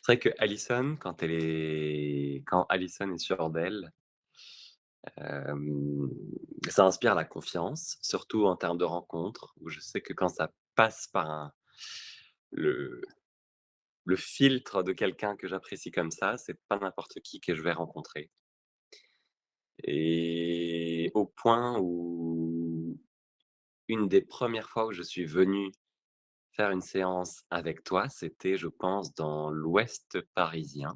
C'est vrai que Allison, quand Allison est sûre d'elle, hem, ça inspire la confiance, surtout en termes de rencontres, où je sais que quand ça passe par le le filtre de quelqu'un que j'apprécie comme ça, c'est pas n'importe qui que je vais rencontrer. Et au point où une des premières fois où je suis venu faire une séance avec toi, c'était, je pense, dans l'ouest parisien,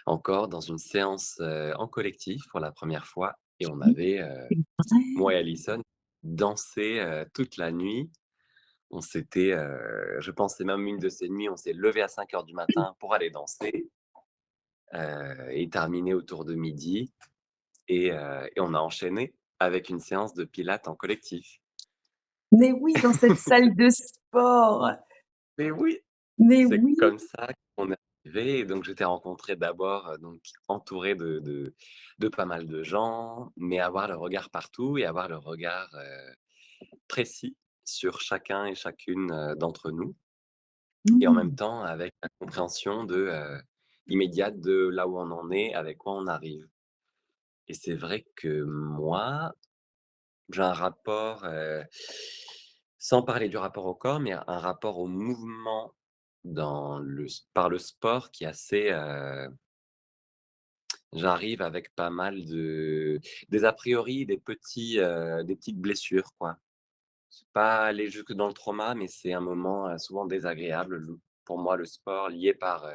encore dans une séance, en collectif pour la première fois et on Oui, avait, c'est vrai. moi et Alison, dansé, toute la nuit. On s'était, je pense c'est même une de ces nuits, on s'est levé à 5 heures du matin pour aller danser, et terminer autour de midi et on a enchaîné avec une séance de pilates en collectif. Mais oui, dans cette salle de sport. Mais oui! Mais C'est oui. comme ça qu'on est arrivé et donc je t'ai rencontré d'abord, donc entouré de pas mal de gens, mais avoir le regard partout et avoir le regard, précis sur chacun et chacune, d'entre nous et en même Mmh. temps avec la compréhension immédiate de là où on en est, avec quoi on arrive et c'est vrai que moi, j'ai un rapport, sans parler du rapport au corps, mais un rapport au mouvement par le sport qui est assez, j'arrive avec pas mal des a priori, des petites blessures, quoi. C'est pas aller jusque dans le trauma, mais c'est un moment, souvent désagréable, pour moi, le sport lié par,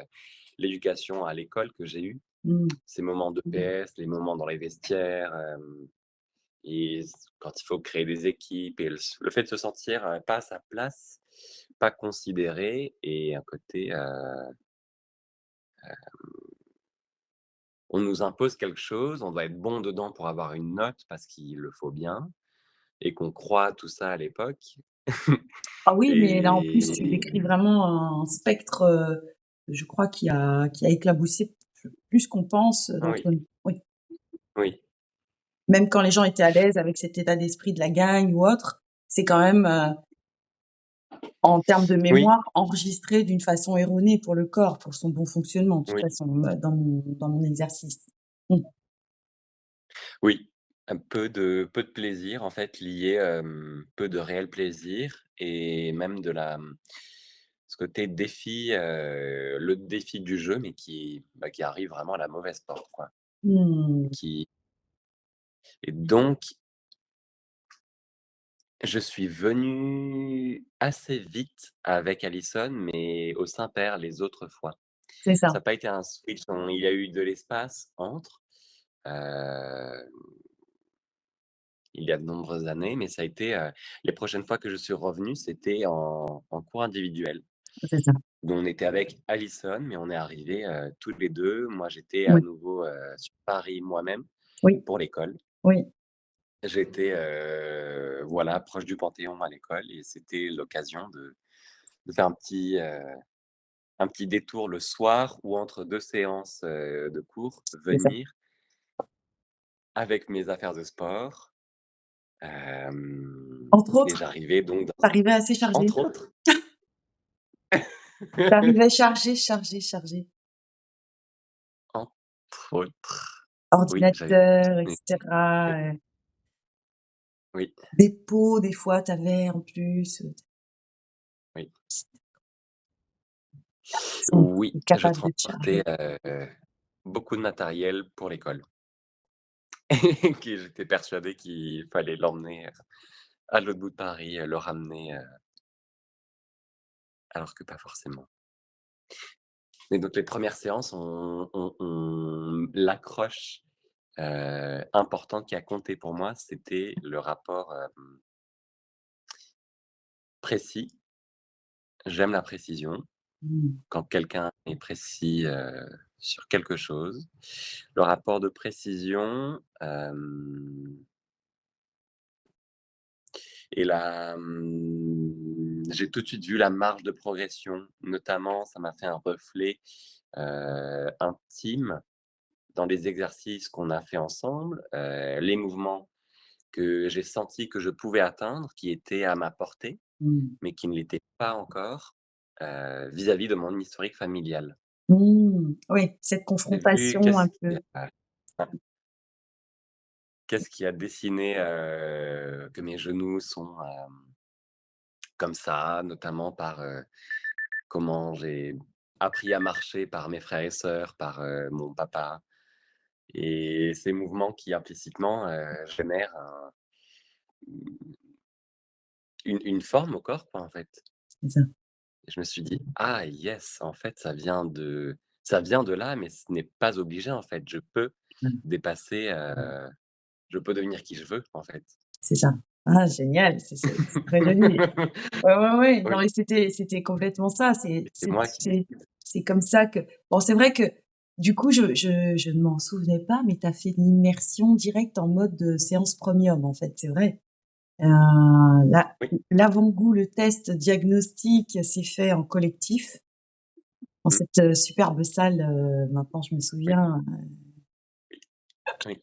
l'éducation à l'école que j'ai eue. Mmh. Ces moments de PS, les moments dans les vestiaires, et quand il faut créer des équipes et le fait de se sentir, pas à sa place, pas considéré et un côté, on nous impose quelque chose, on doit être bon dedans pour avoir une note parce qu'il le faut bien et qu'on croit à tout ça à l'époque Ah oui, mais là, en plus, tu et décris vraiment un spectre, je crois qui a éclaboussé plus qu'on pense, oui, d'entre nous. Oui. oui, Même quand les gens étaient à l'aise avec cet état d'esprit de la gagne ou autre, c'est quand même, en termes de oui, mémoire, enregistré d'une façon erronée pour le corps, pour son bon fonctionnement, de toute oui, façon, dans mon exercice. Mmh. oui. Un peu de plaisir en fait lié, peu de réel plaisir et même ce côté défi, le défi du jeu, mais qui arrive vraiment à la mauvaise porte, quoi. Mmh. Qui et donc je suis venu assez vite avec Allison, mais au Saint-Père les autres fois. C'est ça. Ça a pas été un switch, il y a eu de l'espace entre, heu, il y a de nombreuses années, mais ça a été, les prochaines fois que je suis revenu, c'était en cours individuel. C'est ça. Où on était avec Allison, mais on est arrivés, tous les 2. Moi, j'étais à Oui, nouveau, sur Paris moi-même oui, pour l'école. oui. J'étais, voilà, proche du Panthéon à l'école et c'était l'occasion de faire un petit détour le soir ou entre 2 séances, de cours, C'est ça. venir avec mes affaires de sport, hem Entre et autres, j'arrivais donc tu arrivais assez chargé. entre autres Tu arrivais chargé, chargé, chargé. entre autres, oui, j'avais Ordinateur et mais cetera, oui, des pots, des fois, tu avais en plus, oui, sont oui, je capables de te transportais, charger. beaucoup de matériel pour l'école que j'étais persuadé qu'il fallait l'emmener, à l'autre bout de Paris, le ramener, alors que pas forcément. Et donc les premières séances, on l'accroche, importante qui a compté pour moi, c'était le rapport, précis. J'aime la précision. Mmh. Quand quelqu'un est précis, sur quelque chose. Le rapport de précision, j'ai tout de suite vu la marge de progression. Notamment, ça m'a fait un reflet, intime dans les exercices qu'on a fait ensemble, les mouvements que j'ai senti que je pouvais atteindre, qui étaient à ma portée, Mmh. mais qui ne l'étaient pas encore vis-à-vis de mon historique familial. Mmh, oui, cette J'ai vu confrontation un peu. qu'est-ce qui a dessiné, que mes genoux sont, comme ça, notamment par, comment j'ai appris à marcher par mes frères et sœurs, par, mon papa et ces mouvements qui implicitement, génèrent une forme au corps, quoi, en fait. C'est ça. Et je me suis dit: «Ah yes, en fait, ça vient de là, mais ce n'est pas obligé, en fait. Je peux Mmh, dépasser, je peux devenir qui je veux, en fait». c'est ça. Ah génial, c'est très joli. Ouais, ouais, ouais. Non, Oui mais c'était complètement ça. et c'est moi qui décide. C'est comme ça que bon, c'est vrai que du coup, je ne m'en souvenais pas, mais tu as fait l'immersion directe en mode, séance premium, en fait, c'est vrai. L'a Oui. l'avant-goût, le test diagnostic s'est fait en collectif, dans Mmh. cette, superbe salle, maintenant je me Oui, souviens, oui.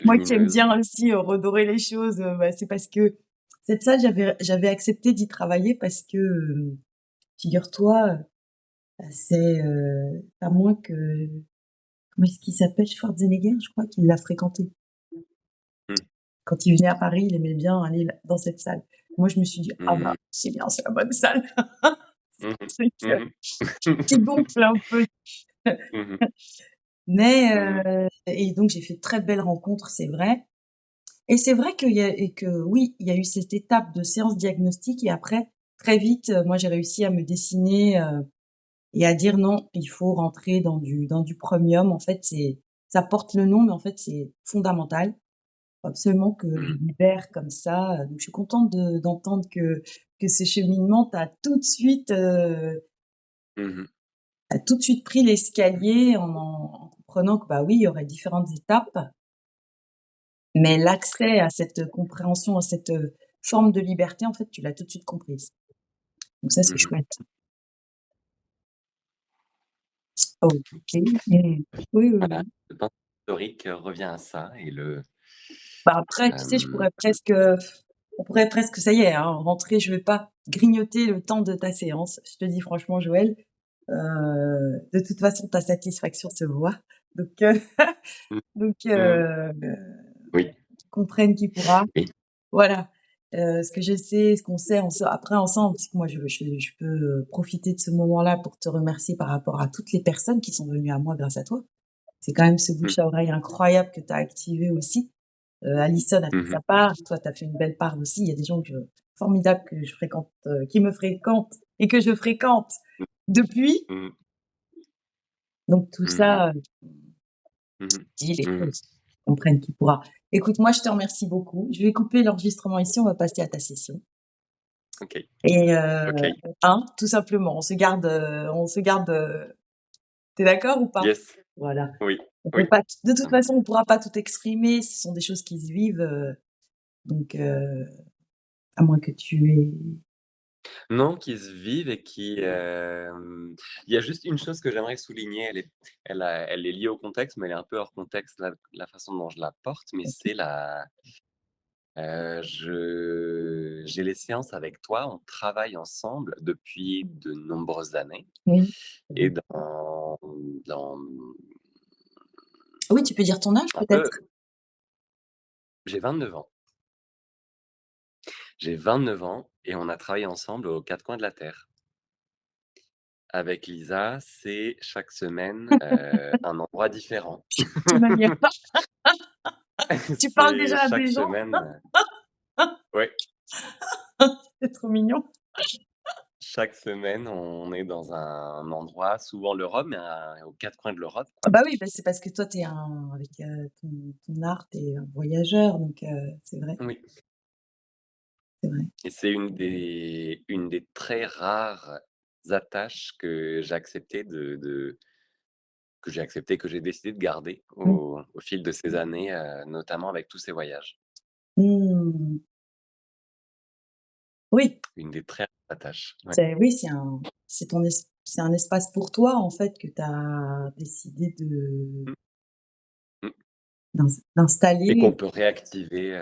moi qui aime Lumineuse. bien aussi, redorer les choses, bah, c'est parce que cette salle, j'avais accepté d'y travailler parce que, figure-toi, c'est, pas moins que comment est-ce qu'il s'appelle? Schwarzenegger, je crois qu'il l'a fréquenté. Mmh. Quand il venait à Paris, il aimait bien aller là dans cette salle. Moi, je me suis dit: «Ah bah, Mmh. c'est bien, c'est la bonne salle». Mmh C'est mh. un Mmh qui gonfle un peu. Mmh mh. Mais Mmh mh. et donc j'ai fait de très belles rencontres, c'est vrai. Et c'est vrai qu'il y a et que oui, il y a eu cette étape de séance diagnostique et après, très vite, moi j'ai réussi à me dessiner, et à dire: «Non, il faut rentrer dans du premium». En fait, c'est ça porte le nom, mais en fait, c'est fondamental. Faut absolument que je Mmh. libère comme ça, donc je suis contente d'entendre que ce cheminement, Mmh mh. tu tout de suite pris l'escalier en comprenant que, bah, oui, il y aurait différentes étapes, mais l'accès à cette compréhension, à cette, forme de liberté, en fait, tu l'as tout de suite comprise. Donc ça, c'est Mmh mh. chouette. OK. Mmh. Oui, oui, Voilà, oui. le temps historique revient à ça et le Bah, après, tu sais, hem, on pourrait presque ça y est, hein, rentrer, je vais pas grignoter le temps de ta séance. Je te dis franchement, Joël, de toute façon, ta satisfaction se voit. Donc mmh, donc mmh, oui comprenne qui pourra. et Voilà, ce que je sais, ce qu'on sait, on sait après ensemble, parce que moi je peux, profiter de ce moment-là pour te remercier par rapport à toutes les personnes qui sont venues à moi grâce à toi. C'est quand même ce mmh, bouche à oreille incroyable que tu as activé aussi. Alison a fait mmh mh, sa part, toi tu as fait une belle part aussi. Il y a des gens formidables que je fréquente, qui me fréquentent et que je fréquente depuis. mmh, Donc tout mmh mh, ça, mmh mh, dis les mmh mh. choses, comprenne qui pourra. Écoute, moi je te remercie beaucoup. Je vais couper l'enregistrement ici, on va passer à ta session. OK, Et OK. hein, tout simplement, on se garde, tu d'accord ou pas? Yes, Voilà. oui, On peut oui, pas de ça toute me façon, on pourra pas tout exprimer, ce sont des choses qui se vivent, donc à moins que tu aies non, qui se vivent et qui, il y a juste une chose que j'aimerais souligner, elle est liée au contexte, mais elle est un peu hors contexte, la façon dont je la porte, mais c'est je j'ai les séances avec toi, on travaille ensemble depuis de nombreuses années oui, c'est et vrai. dans Oui, tu peux dire ton âge un peu peut-être? j'ai 29 ans. J'ai 29 ans et on a travaillé ensemble aux 4 coins de la terre. Avec Lisa, c'est chaque semaine, un endroit différent. De manière tu parles C'est déjà à chaque des gens? semaine, ouais, C'est trop mignon. chaque semaine, on est dans un endroit, souvent l'Europe, mais aux 4 coins de l'Europe, Ah quoi. bah oui, bah, c'est parce que toi tu es un avec, ton art, tu es un voyageur donc Oui c'est vrai. et c'est une des très rares attaches que j'ai décidé de garder Mmh. au fil de ces années, notamment avec tous ces voyages. Mmh. Oui. Une des très rares attaches, ouais. Oui, c'est un espace pour toi, en fait, que tu as décidé Mmh, mmh et qu'on d'installer. peut réactiver,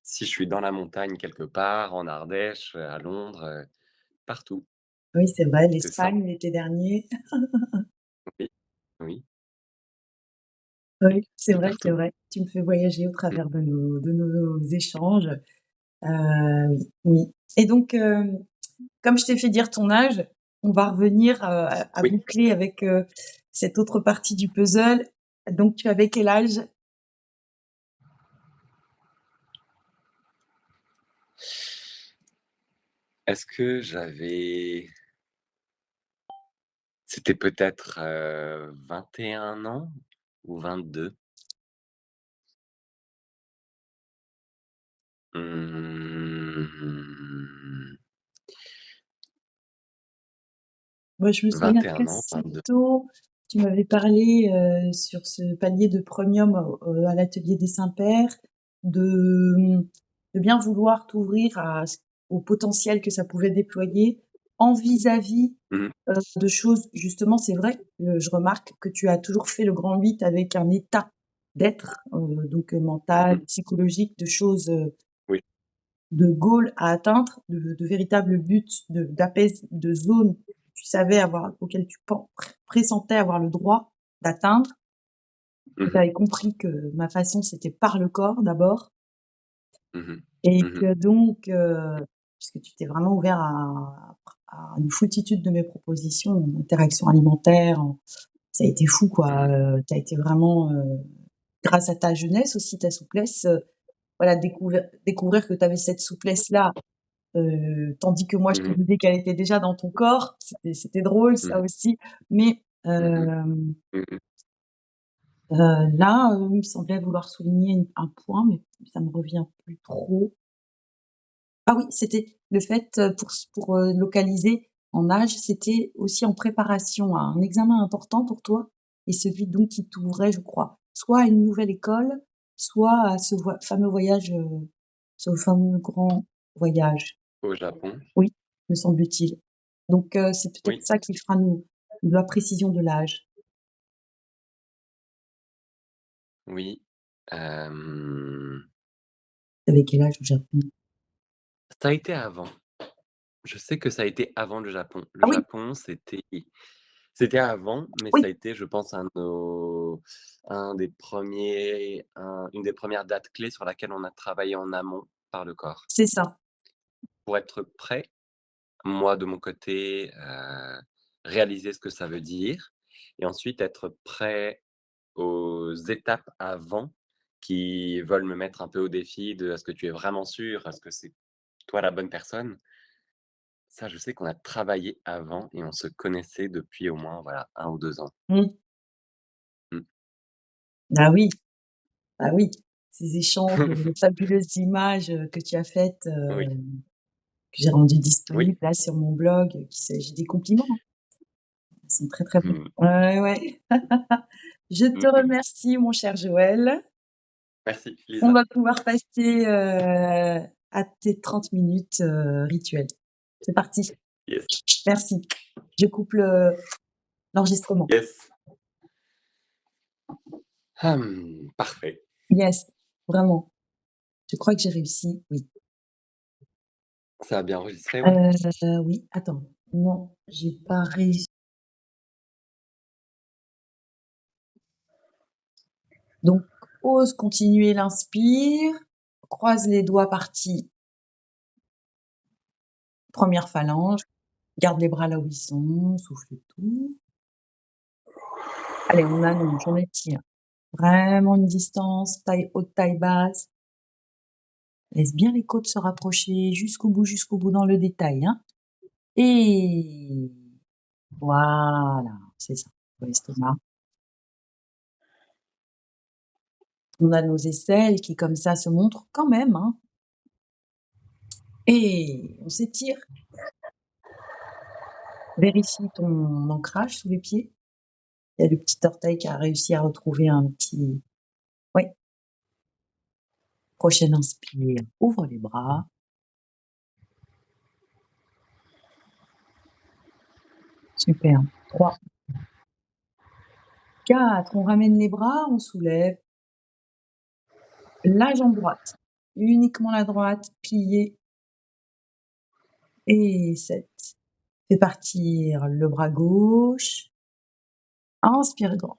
si je suis dans la montagne quelque part, en Ardèche, à Londres, partout. Oui, c'est vrai, C'est ça. l'Espagne l'été dernier. Oui, oui, Oui, c'est de vrai, c'est partout. vrai. Tu me fais voyager au Mmh, travers de nos échanges. Oui, oui et donc comme je t'ai fait dire ton âge, on va revenir, à oui. boucler avec, cette autre partie du puzzle. Donc tu avais quel âge? Est-ce que c'était peut-être, 21 ans ou 22? Mmh, Moi, je me souviens 21 ans, qu'assez 22. tôt, tu m'avais parlé, sur ce palier de premium, à l'atelier des Saints-Pères, de, de bien vouloir t'ouvrir à ce au potentiel que ça pouvait déployer en vis-à-vis, Mmh de choses justement, c'est vrai, je remarque que tu as toujours fait le grand 8 avec un état d'être, donc mental, mh. psychologique, de choses, Oui. de goal à atteindre, de véritables buts, de zones que tu savais avoir, auxquelles tu pressentais avoir le droit d'atteindre. Mmh Tu mh. avais compris que ma façon, c'était par le corps d'abord Mmh mh. et Mmh mh. que donc, puisque tu t'es vraiment ouvert à une foultitude de mes propositions en interaction alimentaire, ça a été fou quoi. Mmh. Tu as été vraiment, grâce à ta jeunesse aussi, ta souplesse, voilà, découvrir que tu avais cette souplesse-là. Tandis que moi, je te Mmh mh. disais qu'elle était déjà dans ton corps. C'était drôle Mmh ça mh. aussi. Mais Mmh mh. Mmh mh. là, il me semblait vouloir souligner un point, mais ça me revient plus trop. Ah oui, c'était le fait, pour, localiser en âge, c'était aussi en préparation à un examen important pour toi et celui donc qui t'ouvrait, je crois, soit à une nouvelle école, soit à ce fameux voyage, ce fameux grand voyage. Au Japon? Oui, me semble-t-il. Donc c'est peut-être Oui, ça qui fera nous la précision de l'âge. oui. Hem, Tu avais quel âge au Japon? Ça a été avant. Je sais que ça a été avant le Japon. Le Ah oui, Japon, c'était avant, mais ça oui, a été, je pense, une des premières dates clés sur laquelle on a travaillé en amont par le corps. c'est ça. Pour être prêt, moi de mon côté, réaliser ce que ça veut dire et ensuite être prêt aux étapes avant qui veulent me mettre un peu au défi de: «Est-ce que tu es vraiment sûr? Est-ce que c'est toi la bonne personne?» Ça, je sais qu'on a travaillé avant et on se connaissait depuis au moins, voilà, 1 ou 2 ans. Mmh. Mmh. Ah oui, ah oui. Ces échanges, de fabuleuses images, que tu as faites, Oui, que j'ai rendues oui. disponibles là sur mon blog, j'ai des compliments, hein. Ils sont très, très bons. Mmh. Ouais, ouais. Je te Mmh mh. remercie mon cher Joël. Merci On Lisa. va pouvoir passer, à tes 30 minutes, rituelles. C'est parti. Yes, Merci. Je coupe l'enregistrement. yes. Parfait. Yes, vraiment. Je crois que j'ai réussi, oui. Ça a bien enregistré, ouais? Oui, attends. Non, j'ai pas réussi. Donc ose continuer l'inspire, croise les doigts partis, première phalange, garde les bras là où ils sont, souffle tout. Allez, on allonge, on étire. Vraiment une distance, taille haute, taille basse. Laisse bien les côtes se rapprocher jusqu'au bout dans le détail, hein. Et voilà, c'est ça. Pour l'estomac. On a nos aisselles qui comme ça se montrent quand même, hein. Et on s'étire. Vérifie ton ancrage sous les pieds. Il y a le petit orteil qui a réussi à retrouver un petit. Oui, prochaine inspire, ouvre les bras. Super. 3, 4, on ramène les bras, on soulève. La jambe droite, uniquement la droite, pliée. Et 7. Fais partir le bras gauche. Inspire grand.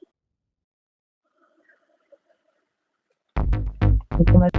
Donc on a